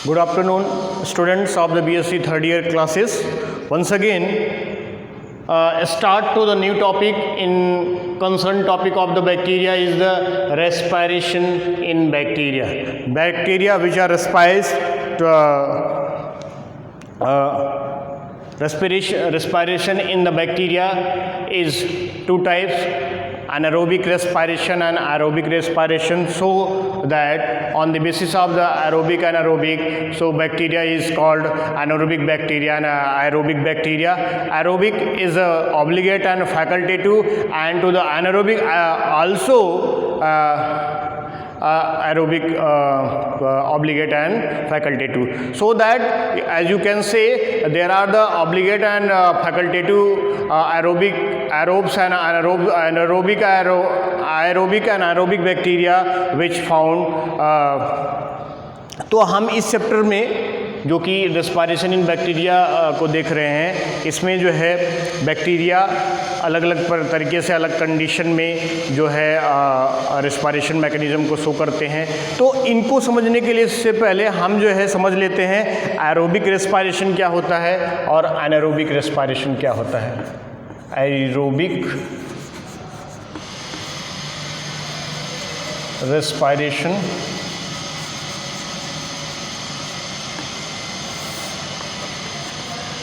Good afternoon, students of the BSc third year classes. Once again, start to the new topic in concerned topic of the bacteria is the respiration in bacteria. Bacteria which are respiration in the bacteria is two types, anaerobic respiration and aerobic respiration, so that on the basis of the aerobic and anaerobic, so bacteria is called anaerobic bacteria and aerobic bacteria. Aerobic is obligate and facultative, and to the anaerobic also aerobic obligate and facultative. So that as you can say, there are the obligate and facultative aerobes and aerobic and aerobic bacteria which found. तो हम इस chapter में जो कि respiration in bacteria को देख रहे हैं, इसमें जो है बैक्टीरिया अलग अलग तरीके से अलग कंडीशन में जो है रेस्पिरेशन मैकेनिज्म को शो करते हैं. तो इनको समझने के लिए इससे पहले हम जो है समझ लेते हैं एरोबिक रेस्पिरेशन क्या होता है और एनारोबिक रेस्पिरेशन क्या होता है. Aerobic respiration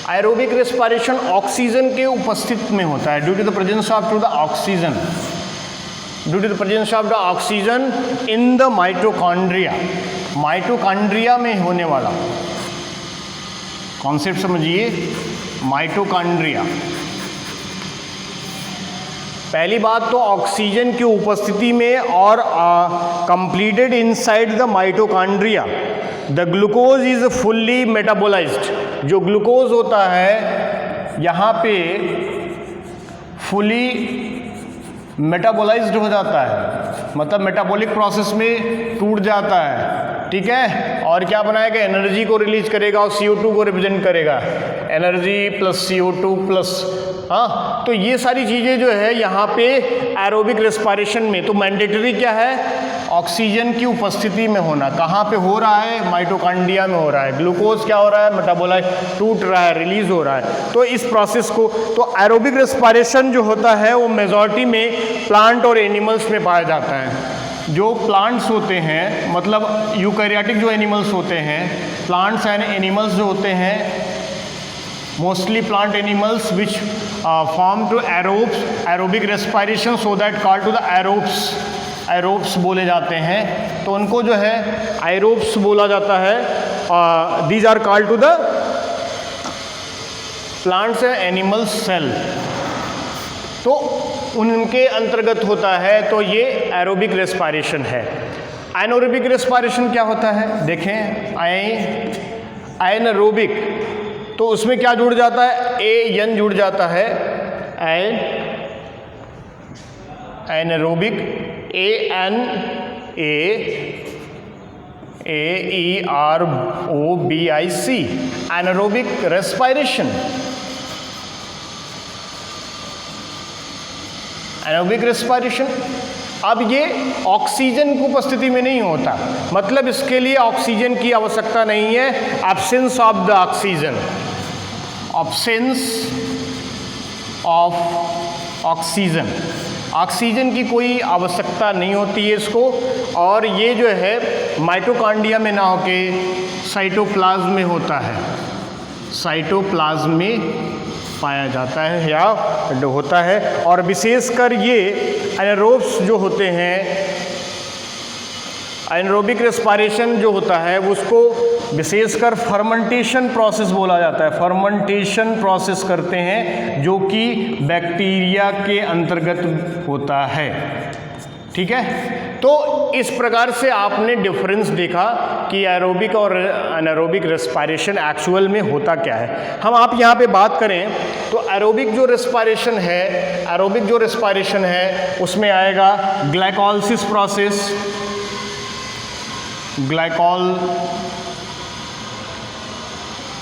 aerobic respiration oxygen के उपस्थित में होता है, due to the presence of the oxygen, due to the presence of the oxygen in the mitochondria. Mitochondria में होने वाला कॉन्सेप्ट समझिए. माइटोकॉन्ड्रिया, पहली बात तो ऑक्सीजन की उपस्थिति में और completed inside the mitochondria the glucose is fully metabolised. जो ग्लूकोज होता है यहाँ पे फुली मेटाबोलाइज्ड हो जाता है, मतलब मेटाबॉलिक प्रोसेस में टूट जाता है. ठीक है, और क्या बनाएगा, एनर्जी को रिलीज करेगा और CO2 को रिप्रेजेंट करेगा, एनर्जी प्लस CO2 प्लस. हाँ, तो ये सारी चीज़ें जो है यहाँ पे एरोबिक रेस्पिरेशन में तो मैंडेटरी क्या है, ऑक्सीजन की उपस्थिति में होना. कहाँ पे हो रहा है, माइटोकॉन्ड्रिया में हो रहा है. ग्लूकोज क्या हो रहा है, मेटाबोलाइट टूट रहा है, रिलीज हो रहा है. तो इस प्रोसेस को तो एरोबिक रेस्पिरेशन जो होता है वो मेजॉरिटी में प्लांट और एनिमल्स में पाया जाता है. जो प्लांट्स होते हैं, मतलब यूकैरियोटिक जो एनिमल्स होते हैं, प्लांट्स एंड एनिमल्स जो होते हैं, mostly plant animals which form to aerobic respiration, so that called to the aerobes बोले जाते हैं. तो उनको जो है एरोब्स बोला जाता है. These are called to the plants and animals cell. तो उनके अंतर्गत होता है. तो ये एरोबिक रेस्पिरेशन है. एनारोबिक रेस्पिरेशन क्या होता है, देखें. एनारोबिक तो उसमें क्या जुड़ जाता है, एन जुड़ जाता है. Anaerobic ANAEROBIC anaerobic respiration. Anaerobic respiration अब ये ऑक्सीजन की उपस्थिति में नहीं होता, मतलब इसके लिए ऑक्सीजन की आवश्यकता नहीं है. Absence of the oxygen, absence of oxygen, oxygen की कोई आवश्यकता नहीं होती है इसको. और ये जो है माइटोकॉन्ड्रिया में ना होके साइटोप्लाज्म में होता है, साइटोप्लाज्म में पाया जाता है या होता है. और विशेषकर ये एनारोब्स जो होते हैं, एनारोबिक रेस्पिरेशन जो होता है उसको विशेषकर फर्मेंटेशन प्रोसेस बोला जाता है. फर्मेंटेशन प्रोसेस करते हैं जो कि बैक्टीरिया के अंतर्गत होता है. ठीक है, तो इस प्रकार से आपने डिफरेंस देखा कि एरोबिक और एनारोबिक रेस्पिरेशन एक्चुअल में होता क्या है. हम आप यहाँ पे बात करें तो एरोबिक जो रेस्पिरेशन है, एरोबिक जो रेस्पिरेशन है उसमें आएगा ग्लाइकोलिसिस प्रोसेस,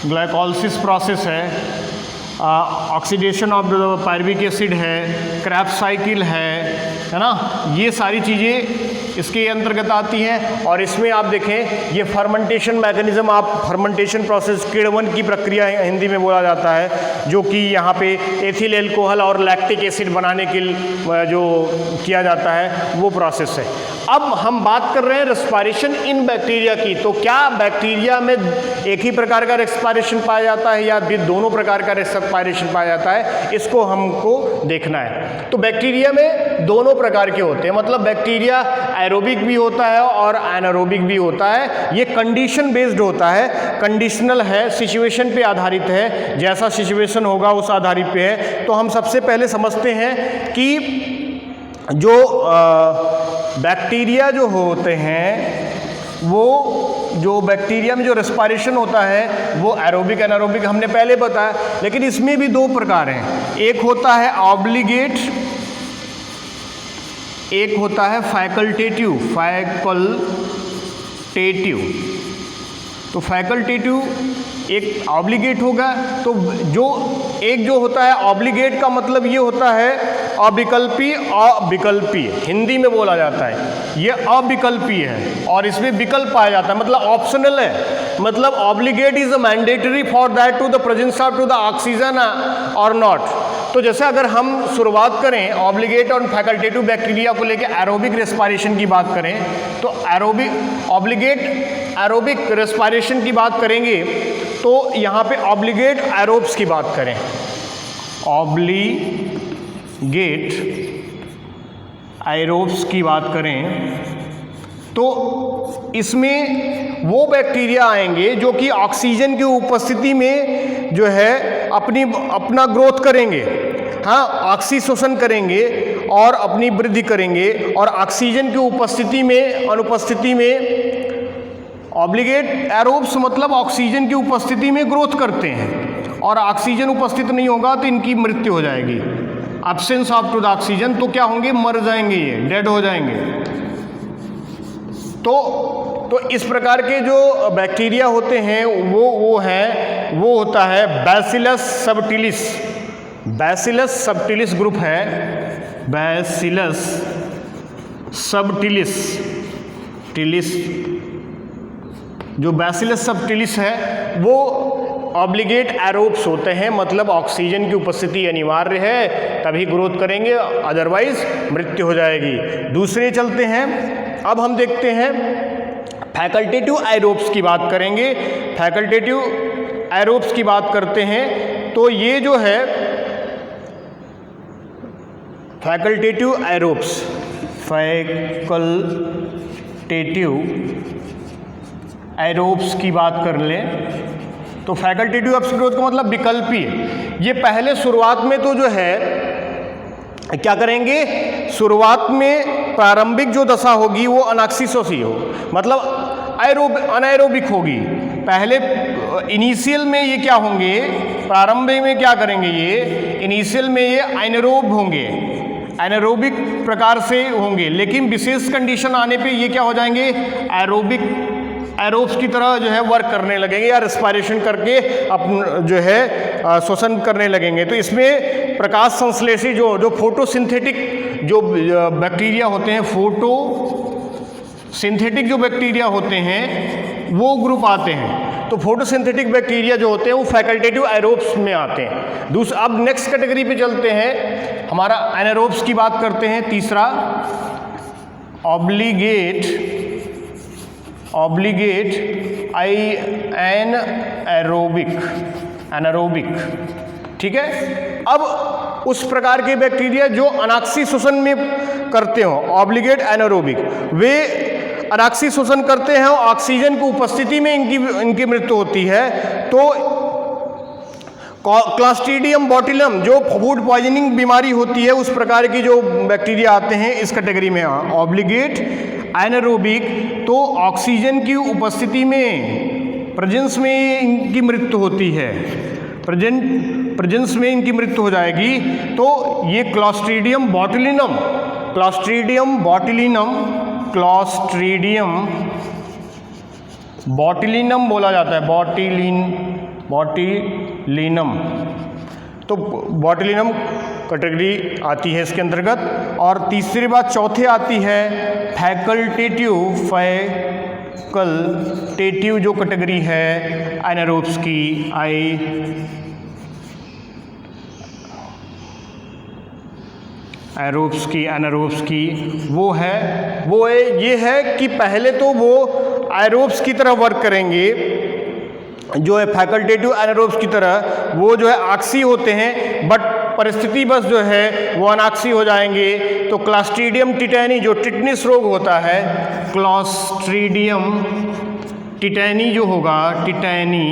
ग्लाइकोलिसिस प्रोसेस है, oxidation of the pyruvic acid है, क्रैब्स साइकिल है ना. ये सारी चीज़ें इसके अंतर्गत आती हैं। और इसमें आप देखें ये फर्मेंटेशन मैकेनिज्म, आप फर्मेंटेशन प्रोसेस, किण्वन की प्रक्रिया हिंदी में बोला जाता है, जो कि यहाँ पे एथिल एल्कोहल और लैक्टिक एसिड बनाने के जो किया जाता है वो प्रोसेस है। अब हम बात कर रहे हैं रेस्पिरेशन इन बैक्टीरिया की। तो क्या बैक्टीरिया में एक ही प्रकार का रेस्पिरेशन पाया जाता है या दोनों प्रकार का रेस्पिरेशन पाया जाता है, इसको हमको देखना है। तो बैक्टीरिया में दोनों प्रकार के होते हैं, मतलब बैक्टीरिया एरोबिक भी होता है और एनारोबिक भी होता है। ये कंडीशन बेस्ड होता है, कंडीशनल है, सिचुएशन पे आधारित है, जैसा सिचुएशन होगा उस आधारित पे है। तो हम सबसे पहले समझते हैं कि जो बैक्टीरिया जो होते हैं, वो जो बैक्टीरिया में जो रेस्पिरेशन होता है वो एरोबिक एनारोबिक हमने पहले बताया, लेकिन इसमें भी दो प्रकार हैं। एक होता है ऑब्लिगेट, एक होता है फैकल्टेटिव। तो फैकल्टेटिव एक ऑब्लिगेट होगा। तो जो होता है ऑब्लिगेट का मतलब ये होता है अविकल्पी, हिंदी में बोला जाता है, ये अविकल्पीय है और इसमें विकल्प पाया जाता है, मतलब ऑप्शनल है। मतलब obligate is mandatory for that to the presence of to the oxygen और नॉट। तो जैसे अगर हम शुरुआत करें ऑब्लिगेट और फैकल्टेटिव बैक्टीरिया को लेकर एरोबिक रेस्पिरेशन की बात करें, तो ऑब्लिगेट एरोबिक रेस्पिरेशन की बात करेंगे तो यहाँ पे ऑब्लिगेट एरोब्स की बात करें, ऑब्लिगेट एरोब्स की बात करें तो इसमें वो बैक्टीरिया आएंगे जो कि ऑक्सीजन की उपस्थिति में जो है अपना ग्रोथ करेंगे, हाँ, ऑक्सीशोषण करेंगे और अपनी वृद्धि करेंगे, और ऑक्सीजन की अनुपस्थिति में ऑब्लिगेट एरोब्स मतलब ऑक्सीजन की उपस्थिति में ग्रोथ करते हैं, और ऑक्सीजन उपस्थित नहीं होगा तो इनकी मृत्यु हो जाएगी। Absence of to the oxygen, तो क्या होंगे, मर जाएंगे, ये डेड हो जाएंगे। तो इस प्रकार के जो बैक्टीरिया होते हैं वो होता है बैसिलस सबटिलिस ग्रुप है, बैसिलस सबटिलिस। जो बैसिलस सबटिलिस है वो ऑब्लिगेट एरोब्स होते हैं, मतलब ऑक्सीजन की उपस्थिति अनिवार्य है तभी ग्रोथ करेंगे, अदरवाइज मृत्यु हो जाएगी। दूसरे चलते हैं, अब हम देखते हैं फैकल्टेटिव एरोब्स की बात करेंगे। फैकल्टेटिव एरोब्स की बात करते हैं तो ये जो है फैकल्टेटिव एरोब्स की बात कर लें तो फैकल्टेटिव एब्सोल्यूट का मतलब विकल्पी। ये पहले शुरुआत में तो जो है क्या करेंगे, शुरुआत में प्रारंभिक जो दशा होगी वो अनॉक्सिसोसी हो, मतलब अनएरोबिक होगी। पहले इनिशियल में ये क्या होंगे, प्रारंभिक में क्या करेंगे, ये इनिशियल में ये एनारोब होंगे, एनारोबिक प्रकार से होंगे, लेकिन विशेष कंडीशन आने पे ये क्या हो जाएंगे, एरोब्स की तरह जो है वर्क करने लगेंगे या रेस्पिरेशन करके जो है श्वसन करने लगेंगे। तो इसमें प्रकाश संश्लेषी जो फोटोसिंथेटिक जो बैक्टीरिया होते हैं, फोटोसिंथेटिक जो बैक्टीरिया होते हैं वो ग्रुप आते हैं। तो फोटोसिंथेटिक बैक्टीरिया जो होते हैं वो फैकल्टेटिव एरोब्स में आते हैं। अब नेक्स्ट कैटेगरी पे चलते हैं, हमारा एनारोब्स की बात करते हैं। तीसरा ऑब्लिगेट एनारोबिक, ठीक है। अब उस प्रकार के बैक्टीरिया जो अनाक्सी श्वसन में करते हो, ऑब्लिगेट एनारोबिक, वे अनाक्सी श्वसन करते हैं, ऑक्सीजन की उपस्थिति में इनकी मृत्यु होती है। तो क्लॉस्ट्रीडियम बोटुलिनम जो फूड पॉइजनिंग बीमारी होती है, उस प्रकार की जो बैक्टीरिया आते हैं इस कैटेगरी में। ऑब्लिगेट एनारोबिक तो ऑक्सीजन की उपस्थिति में, प्रेजेंस में इनकी मृत्यु होती है, प्रेजेंस में इनकी मृत्यु हो जाएगी। तो ये क्लॉस्ट्रीडियम बोटुलिनम बोला जाता है, बोटिलिनम। तो बोटुलिनम कैटेगरी आती है इसके अंतर्गत। और तीसरी बात चौथे आती है फैकल्टेटिव जो कैटेगरी है एनारोब्स की, एनारोब्स की वो है ये है कि पहले तो वो एरोब्स की तरह वर्क करेंगे, जो है फैकल्टेटिव एनारोब्स की तरह वो जो है आक्सी होते हैं, बट परिस्थिति बस जो है वो अनाक्सी हो जाएंगे। तो क्लॉस्ट्रीडियम टिटैनी जो टिटनिस रोग होता है, क्लॉस्ट्रीडियम टिटैनी जो होगा, टिटैनी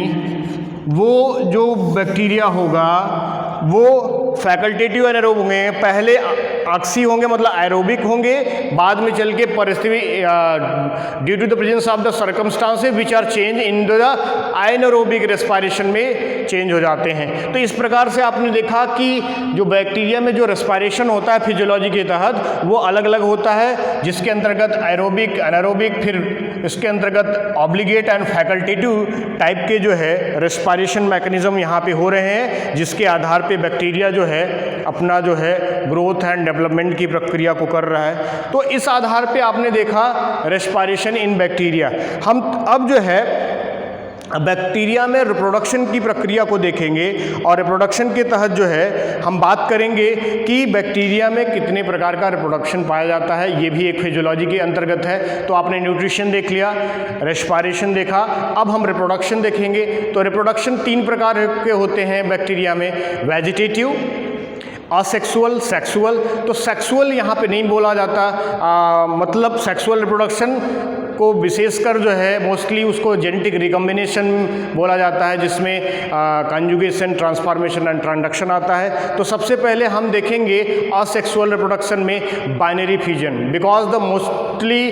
वो जो बैक्टीरिया होगा वो फैकल्टेटिव एनारोब होंगे, पहले आक्सी होंगे मतलब एरोबिक होंगे, बाद में चल के परिस्थिति due to the presence of the circumstances which are change in the anaerobic respiration में चेंज हो जाते हैं। तो इस प्रकार से आपने देखा कि जो बैक्टीरिया में जो रेस्पिरेशन होता है फिजियोलॉजी के तहत वो अलग अलग होता है, जिसके अंतर्गत एरोबिक, एनारोबिक, फिर इसके अंतर्गत ऑब्लिगेट एंड फैकल्टेटिव टाइप के जो है रेस्पिरेशन मैकेनिज्म यहाँ पे हो रहे हैं, जिसके आधार पे बैक्टीरिया जो है अपना जो है ग्रोथ एंड डेवलपमेंट की प्रक्रिया को कर रहा है। तो इस आधार पे आपने देखा रेस्पिरेशन इन बैक्टीरिया। हम अब जो है बैक्टीरिया में रिप्रोडक्शन की प्रक्रिया को देखेंगे और रिप्रोडक्शन के तहत जो है हम बात करेंगे कि बैक्टीरिया में कितने प्रकार का रिप्रोडक्शन पाया जाता है, ये भी एक फिजियोलॉजी के अंतर्गत है। तो आपने न्यूट्रिशन देख लिया, रेस्पिरेशन देखा, अब हम रिप्रोडक्शन देखेंगे। तो रिप्रोडक्शन 3 प्रकार के होते हैं बैक्टीरिया में, वेजिटेटिव, असेक्सुअल, सेक्सुअल। तो सेक्सुअल यहाँ पे नहीं बोला जाता, मतलब सेक्सुअल रिप्रोडक्शन को विशेषकर जो है मोस्टली उसको जेनेटिक रिकॉम्बिनेशन बोला जाता है, जिसमें कंजुगेशन, ट्रांसफॉर्मेशन एंड ट्रांसडक्शन आता है। तो सबसे पहले हम देखेंगे असेक्सुअल रिप्रोडक्शन में binary fusion, because the mostly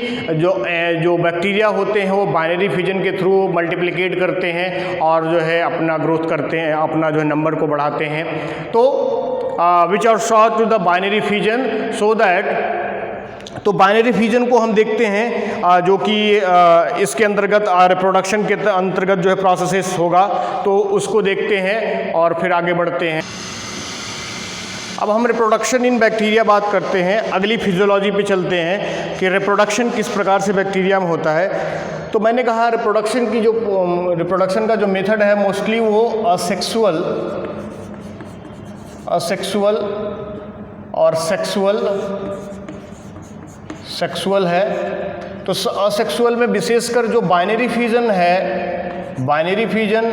जो बैक्टीरिया होते हैं वो बाइनरी फ्यूजन के थ्रू मल्टीप्लिकेट करते हैं और जो है अपना ग्रोथ करते हैं, अपना जो है नंबर को बढ़ाते हैं। तो which are sought to the binary fission so that, तो बाइनरी फ्यूजन को हम देखते हैं जो कि इसके अंतर्गत रिप्रोडक्शन के अंतर्गत जो है प्रोसेसेस होगा, तो उसको देखते हैं और फिर आगे बढ़ते हैं। अब हम रिप्रोडक्शन इन बैक्टीरिया बात करते हैं, अगली फिजियोलॉजी पे चलते हैं कि रिप्रोडक्शन किस प्रकार से बैक्टीरिया में होता है। तो मैंने कहा रिप्रोडक्शन का जो मेथड है मोस्टली वो असेक्सुअल और सेक्सुअल है। तो असेक्सुअल में विशेषकर जो बाइनरी फ्यूजन है, बाइनरी फ्यूजन,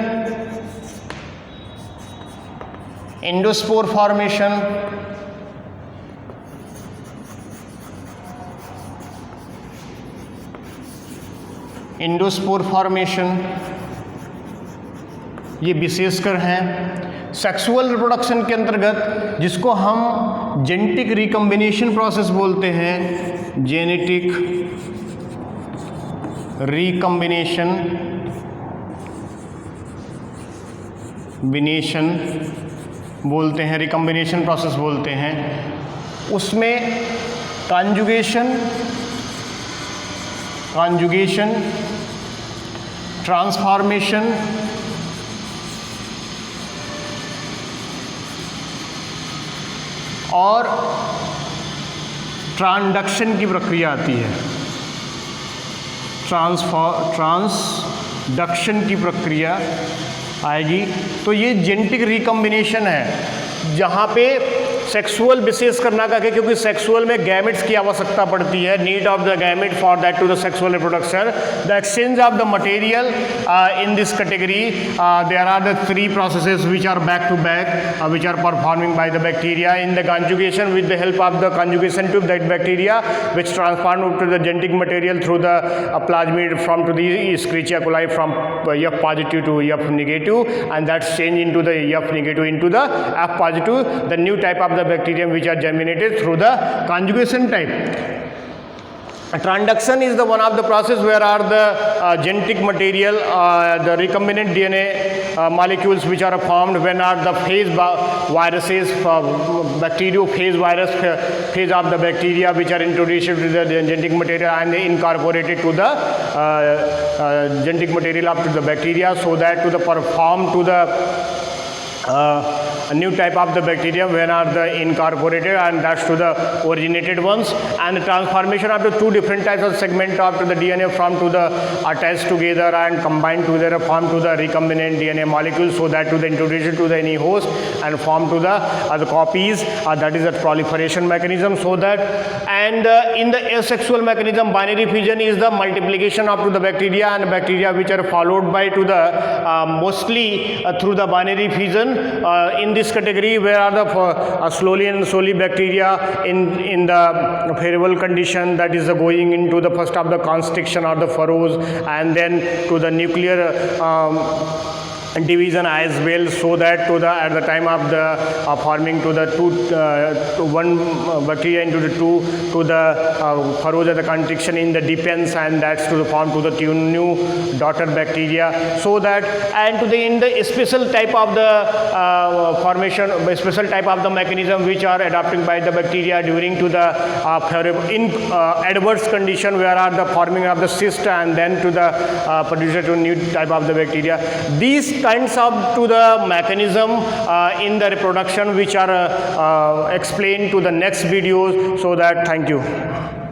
एंडोस्पोर फॉर्मेशन, ये विशेषकर हैं। सेक्सुअल रिप्रोडक्शन के अंतर्गत जिसको हम जेनेटिक रिकॉम्बिनेशन प्रोसेस बोलते हैं, जेनेटिक रिकॉम्बिनेशन बोलते हैं, रिकॉम्बिनेशन प्रोसेस बोलते हैं, उसमें कॉन्जुगेशन, ट्रांसफॉर्मेशन और ट्रांसडक्शन की प्रक्रिया आती है। ट्रांसडक्शन की प्रक्रिया आएगी। तो ये जेनेटिक रिकॉम्बिनेशन है, जहाँ पे सेक्सुअल विशेष करना का, क्योंकि सेक्सुअल में गैमेट्स की आवश्यकता पड़ती है, need of the gamete for that to the sexual reproduction, the exchange of the material in this category, there are the 3 processes which are back to back, which are performing by the bacteria in the conjugation with the help of the conjugation tube, that bacteria which transform to the genetic material through the plasmid from to the Escherichia coli from F positive to F negative, and that's change into the F negative into the F positive, the new type of the bacterium which are germinated through the conjugation type. Transduction is the one of the process where are the genetic material, the recombinant DNA molecules which are formed when are the phase viruses, bacteriophage virus phase of the bacteria which are introduced to the genetic material and incorporated to the genetic material of the bacteria, so that to the perform to the a new type of the bacteria when are the incorporated, and that's to the originated ones, and the transformation of the two different types of segment of the DNA from to the attached together and combined together form to the recombinant DNA molecules, so that to the introduction to the any host and form to the copies, that is the proliferation mechanism. So that, and in the asexual mechanism, binary fission is the multiplication of to the bacteria, and bacteria which are followed by to the mostly through the binary fission. In this category, where are the slowly and slowly bacteria in the favorable condition, that is going into the first of the constriction or the furrows, and then to the nuclear division as well, so that to the at the time of the forming to the one bacteria into the two to the furrows at the constriction in the depends, and that's to the form to the two new daughter bacteria. So that, and to the in the special type of the formation, special type of the mechanism which are adapting by the bacteria during to the in adverse condition, where are the forming of the cyst and then to the producer to new type of the bacteria. These kinds of to the mechanism in the reproduction which are explained to the next videos. So that, thank you.